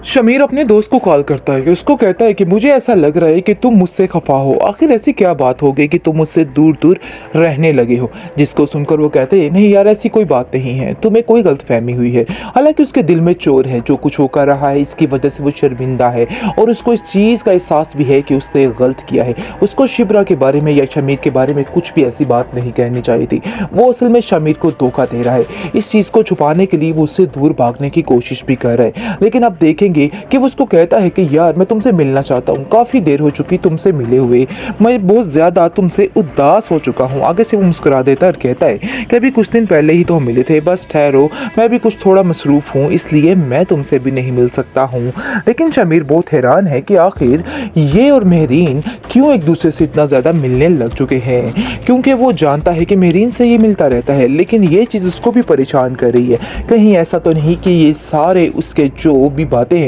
शमीर अपने दोस्त को कॉल करता है कि उसको कहता है कि मुझे ऐसा लग रहा है कि तुम मुझसे खफा हो। आखिर ऐसी क्या बात हो गई कि तुम मुझसे दूर दूर रहने लगे हो। जिसको सुनकर वो कहते हैं नहीं यार, ऐसी कोई बात नहीं है, तुम्हें कोई गलतफहमी हुई है। हालांकि उसके दिल में चोर है, जो कुछ वो कर रहा है इसकी वजह से वो शर्मिंदा है और उसको इस चीज़ का एहसास भी है कि उसने गलत किया है। उसको शिब्रा के बारे में या शमीर के बारे में कुछ भी ऐसी बात नहीं कहनी चाहिए थी। वो असल में शमीर को धोखा दे रहा है। इस चीज़ को छुपाने के लिए वो उससे दूर भागने की कोशिश भी कर रहा है। लेकिन अब देखेंगे कि वो उसको कहता है कि यार मैं तुमसे मिलना चाहता हूँ, काफ़ी देर हो चुकी तुमसे मिले हुए, मैं बहुत ज़्यादा तुमसे उदास हो चुका हूँ। आगे से वो मुस्कुरा देता है और कहता है कि अभी कुछ दिन पहले ही तो हम मिले थे, बस ठहरो, मैं भी कुछ थोड़ा मसरूफ़ हूँ इसलिए मैं तुमसे भी नहीं मिल सकता हूँ। लेकिन शमीर बहुत हैरान है कि आखिर ये और मेहरीन क्यों एक दूसरे से इतना ज़्यादा मिलने लग चुके हैं, क्योंकि वो जानता है कि मेहरीन से ये मिलता रहता है। लेकिन ये चीज़ उसको भी परेशान कर रही है। कहीं ऐसा तो नहीं कि ये सारे उसके जो भी बातें हैं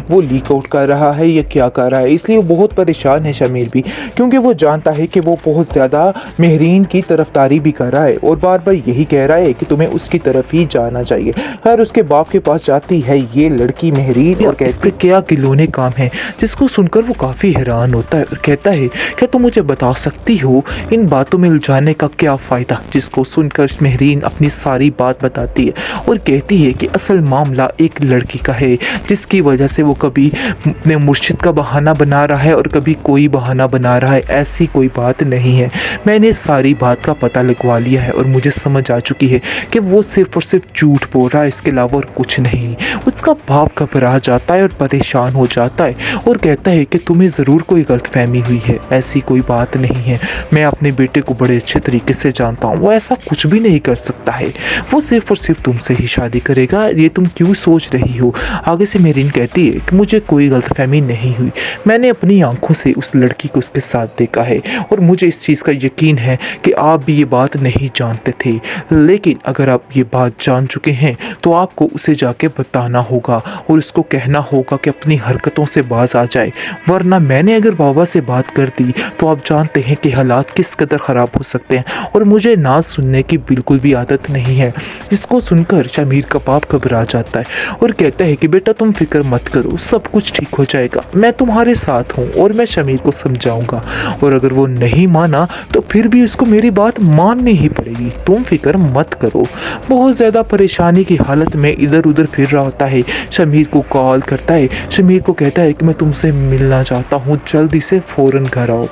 वो लीक आउट कर रहा है या क्या कर रहा है। इसलिए वो बहुत परेशान है शमीर भी, क्योंकि वो जानता है कि वो बहुत ज़्यादा मेहरीन की तरफदारी भी कर रहा है और बार बार यही कह रहा है कि तुम्हें उसकी तरफ ही जाना चाहिए। खैर उसके बाप के पास जाती है ये लड़की मेहरीन और कहती है क्या गिलोने काम है। जिसको सुनकर वो काफ़ी हैरान होता है और कहता है क्या तुम मुझे बता सकती हो इन बातों में उलझाने का क्या फ़ायदा। जिसको सुनकर मेहरीन अपनी सारी बात बताती है और कहती है कि असल मामला एक लड़की का है, जिसकी वजह से वो कभी अपने मुर्शिद का बहाना बना रहा है और कभी कोई बहाना बना रहा है। ऐसी कोई बात नहीं है, मैंने सारी बात का पता लगवा लिया है और मुझे समझ आ चुकी है कि वो सिर्फ और सिर्फ झूठ बोल रहा है, इसके अलावा और कुछ नहीं। उसका बाप घबरा जाता है और परेशान हो जाता है और कहता है कि तुम्हें ज़रूर कोई गलतफहमी हुई है, ऐसी कोई बात नहीं है, मैं अपने बेटे को बड़े अच्छे तरीके से जानता हूँ, वो ऐसा कुछ भी नहीं कर सकता है, वो सिर्फ और सिर्फ तुमसे ही शादी करेगा, ये तुम क्यों सोच रही हो। आगे से मेरीन कहती है कि मुझे कोई गलतफहमी नहीं हुई, मैंने अपनी आंखों से उस लड़की को उसके साथ देखा है और मुझे इस चीज़ का यकीन है कि आप भी ये बात नहीं जानते थे। लेकिन अगर आप ये बात जान चुके हैं तो आपको उसे जाके बताना होगा और उसको कहना होगा कि अपनी हरकतों से बाज आ जाए, वरना मैंने अगर बाबा से बात कर दी तो आप जानते हैं कि हालात किस कदर ख़राब हो सकते हैं और मुझे ना सुनने की बिल्कुल भी आदत नहीं है। इसको सुनकर शमीर का बाप घबरा जाता है और कहता है कि बेटा तुम फिक्र मत करो, सब कुछ ठीक हो जाएगा, मैं तुम्हारे साथ हूँ और मैं शमीर को समझाऊंगा और अगर वो नहीं माना तो फिर भी उसको मेरी बात माननी ही पड़ेगी, तुम फिक्र मत करो। बहुत ज़्यादा परेशानी की हालत में इधर उधर फिर रहा होता है, शमीर को कॉल करता है, शमीर को कहता है कि मैं तुमसे मिलना चाहता हूँ, जल्दी से फ़ौरन घर आओ।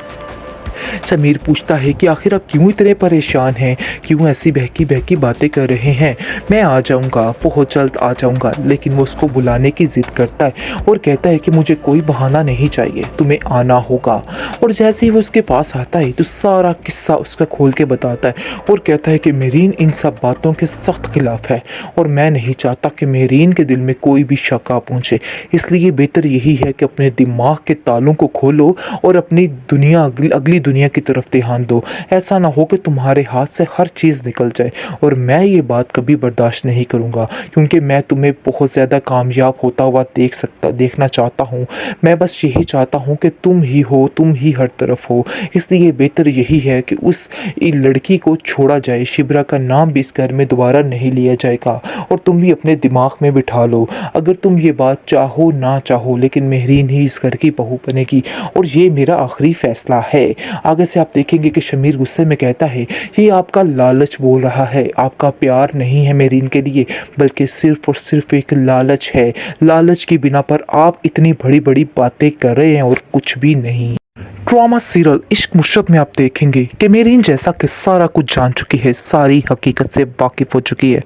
शमीर पूछता है कि आखिर आप क्यों इतने परेशान हैं, क्यों ऐसी बहकी बहकी बातें कर रहे हैं। मैं आ जाऊंगा, बहुत जल्द आ जाऊंगा। लेकिन वो उसको बुलाने की ज़िद करता है और कहता है कि मुझे कोई बहाना नहीं चाहिए, तुम्हें आना होगा। और जैसे ही वो उसके पास आता है तो सारा किस्सा उसका खोल के बताता है और कहता है कि मेरीन इन सब बातों के सख्त खिलाफ है और मैं नहीं चाहता कि मेरीन के दिल में कोई भी शक आ पहुँचे, इसलिए बेहतर यही है कि अपने दिमाग के तालों को खोलो और अपनी दुनिया अगली दुनिया की तरफ ध्यान दो। ऐसा ना हो कि तुम्हारे हाथ से हर चीज़ निकल जाए और मैं ये बात कभी बर्दाश्त नहीं करूँगा, क्योंकि मैं तुम्हें बहुत ज़्यादा कामयाब होता हुआ देखना चाहता हूँ। मैं बस यही चाहता हूँ कि तुम ही हो, तुम ही हर तरफ हो। इसलिए बेहतर यही है कि उस लड़की को छोड़ा जाए, शिब्रा का नाम भी इस घर में दोबारा नहीं लिया जाएगा। और तुम भी अपने दिमाग में बिठा लो, अगर तुम ये बात चाहो ना चाहो लेकिन मेहरीन ही इस घर की बहू बनेगी और ये मेरा आखिरी फैसला है। आगे से आप देखेंगे कि शमीर गुस्से में कहता है ये आपका लालच बोल रहा है, आपका प्यार नहीं है मेरीन के लिए, बल्कि सिर्फ और सिर्फ एक लालच है। लालच की बिना पर आप इतनी बड़ी बड़ी बातें कर रहे हैं और कुछ भी नहीं। ड्रामा सीरियल इश्क मुशरफ में आप देखेंगे कि मेरीन जैसा कि सारा कुछ जान चुकी है, सारी हकीकत से वाकिफ हो चुकी है,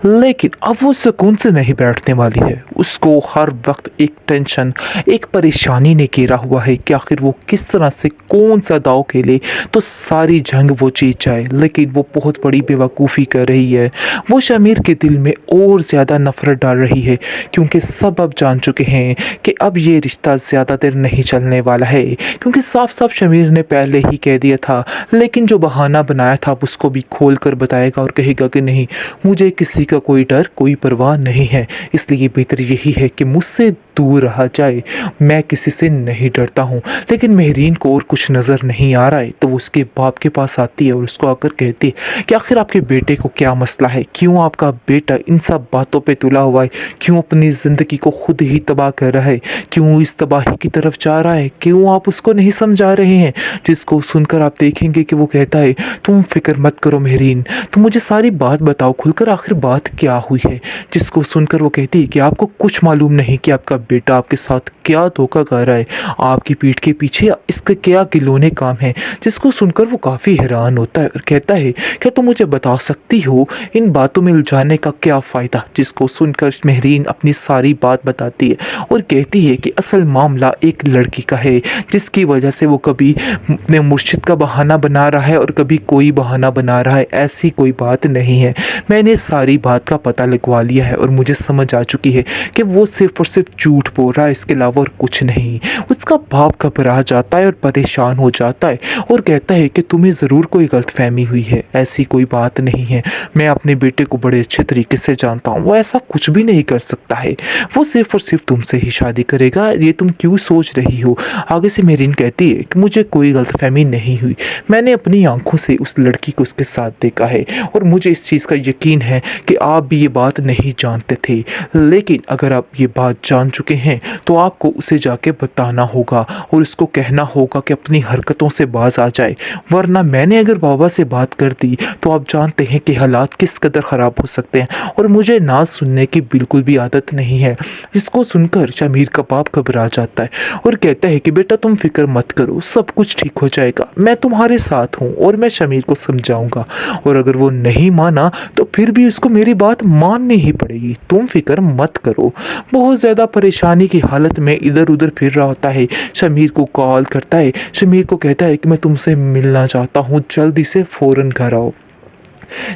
लेकिन अब वो सुकून से नहीं बैठने वाली है। उसको हर वक्त एक टेंशन, एक परेशानी ने घेरा हुआ है कि आखिर वो किस तरह से कौन सा दाव खेले तो सारी जंग वो जीत जाए। लेकिन वो बहुत बड़ी बेवकूफ़ी कर रही है। वो शमीर के दिल में और ज़्यादा नफरत डाल रही है, क्योंकि सब अब जान चुके हैं कि अब ये रिश्ता ज़्यादा देर नहीं चलने वाला है, क्योंकि साफ साफ शमीर ने पहले ही कह दिया था। लेकिन जो बहाना बनाया था उसको भी खोल कर बताएगा और कहेगा कि नहीं, मुझे किसी का कोई डर, कोई परवाह नहीं है, इसलिए बेहतर यही है कि मुझसे दूर रहा जाए, मैं किसी से नहीं डरता हूँ। लेकिन मेहरीन को और कुछ नज़र नहीं आ रहा है, तो वो उसके बाप के पास आती है और उसको आकर कहती है कि आखिर आपके बेटे को क्या मसला है, क्यों आपका बेटा इन सब बातों पे तुला हुआ है, क्यों अपनी ज़िंदगी को खुद ही तबाह कर रहा है, क्यों इस तबाही की तरफ जा रहा है, क्यों आप उसको नहीं समझा रहे हैं। जिसको सुनकर आप देखेंगे कि वो कहता है, तुम फिक्र मत करो मेहरीन, तुम मुझे सारी बात बताओ खुलकर, आखिर बात क्या हुई है। जिसको सुनकर वो कहती है कि आपको कुछ मालूम नहीं कि आपका बेटा आपके साथ क्या धोखा कर रहा है, आपकी पीठ के पीछे इसके क्या गिलोने काम है। जिसको सुनकर वो काफ़ी हैरान होता है और कहता है, क्या तुम मुझे बता सकती हो इन बातों में उलझाने का क्या फ़ायदा। जिसको सुनकर मेहरीन अपनी सारी बात बताती है और कहती है कि असल मामला एक लड़की का है, जिसकी वजह से वो कभी अपने मुर्शिद का बहाना बना रहा है और कभी कोई बहाना बना रहा है। ऐसी कोई बात नहीं है, मैंने सारी बात का पता लगवा लिया है और मुझे समझ आ चुकी है कि वो सिर्फ और सिर्फ झूठ बोल रहा है, इसके अलावा और कुछ नहीं। उसका बाप घबरा जाता है और परेशान हो जाता है और कहता है कि तुम्हें ज़रूर कोई गलतफहमी हुई है, ऐसी कोई बात नहीं है, मैं अपने बेटे को बड़े अच्छे तरीके से जानता हूँ, वो ऐसा कुछ भी नहीं कर सकता है, वो सिर्फ और सिर्फ तुमसे ही शादी करेगा, ये तुम क्यों सोच रही हो। आगे से मेहरीन कहती है कि मुझे कोई गलतफहमी नहीं हुई, मैंने अपनी आंखों से उस लड़की को उसके साथ देखा है और मुझे इस चीज़ का यकीन है कि आप भी ये बात नहीं जानते थे। लेकिन अगर आप ये बात जान चुके हैं तो आपको उसे जाके बताना होगा और उसको कहना होगा कि अपनी हरकतों से बाज आ जाए, वरना मैंने अगर बाबा से बात कर दी तो आप जानते हैं कि हालात किस कदर ख़राब हो सकते हैं और मुझे ना सुनने की बिल्कुल भी आदत नहीं है। इसको सुनकर शमीर का बाप घबरा जाता है और कहता है कि बेटा तुम फिक्र मत करो, सब कुछ ठीक हो जाएगा, मैं तुम्हारे साथ हूँ और मैं शमीर को समझाऊंगा, और अगर वो नहीं माना तो फिर भी उसको मेरी बात माननी ही पड़ेगी, तुम फिक्र मत करो। बहुत ज़्यादा परेशानी की हालत में इधर उधर फिर रहा होता है, शमीर को कॉल करता है, शमीर को कहता है कि मैं तुमसे मिलना चाहता हूँ, जल्दी से फ़ौरन घर आओ।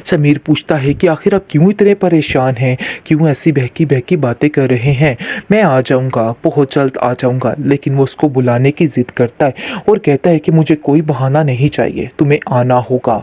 समीर पूछता है कि आखिर आप क्यों इतने परेशान हैं, क्यों ऐसी बहकी बहकी बातें कर रहे हैं। मैं आ जाऊंगा, बहुत जल्द आ जाऊंगा। लेकिन वो उसको बुलाने की ज़िद करता है और कहता है कि मुझे कोई बहाना नहीं चाहिए, तुम्हें आना होगा।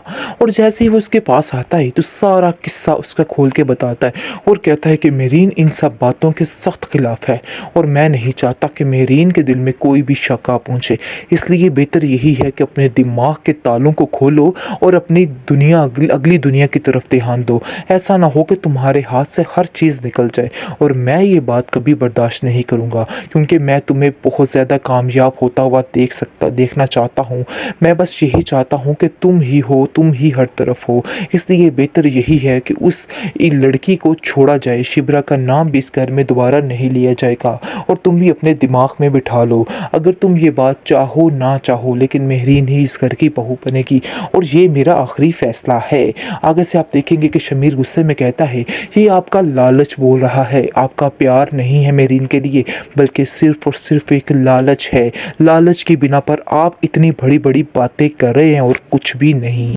और जैसे ही वो उसके पास आता है तो सारा किस्सा उसका खोल के बताता है और कहता है कि मेरीन इन सब बातों के सख्त खिलाफ है और मैं नहीं चाहता कि मेरीन के दिल में कोई भी शक आ पहुँचे, इसलिए बेहतर यही है कि अपने दिमाग के तालों को खोलो और अपनी दुनिया अगली दुनिया की तरफ ध्यान दो। ऐसा ना हो कि तुम्हारे हाथ से हर चीज़ निकल जाए, और मैं ये बात कभी बर्दाश्त नहीं करूँगा, क्योंकि मैं तुम्हें बहुत ज़्यादा कामयाब होता हुआ देखना चाहता हूँ। मैं बस यही चाहता हूँ कि तुम ही हो, तुम ही हर तरफ हो। इसलिए बेहतर यही है कि उस लड़की को छोड़ा जाए, शिब्रा का नाम भी इस घर में दोबारा नहीं लिया जाएगा। और तुम भी अपने दिमाग में बिठा लो, अगर तुम ये बात चाहो ना चाहो, लेकिन मेहरीन ही इस घर की बहू बनेगी, और ये मेरा आखिरी फैसला है। आगे से आप देखेंगे कि शमीर गुस्से में कहता है, ये आपका लालच बोल रहा है, आपका प्यार नहीं है मेरीन के लिए, बल्कि सिर्फ और सिर्फ एक लालच है। लालच की बिना पर आप इतनी बड़ी बड़ी बातें कर रहे हैं और कुछ भी नहीं।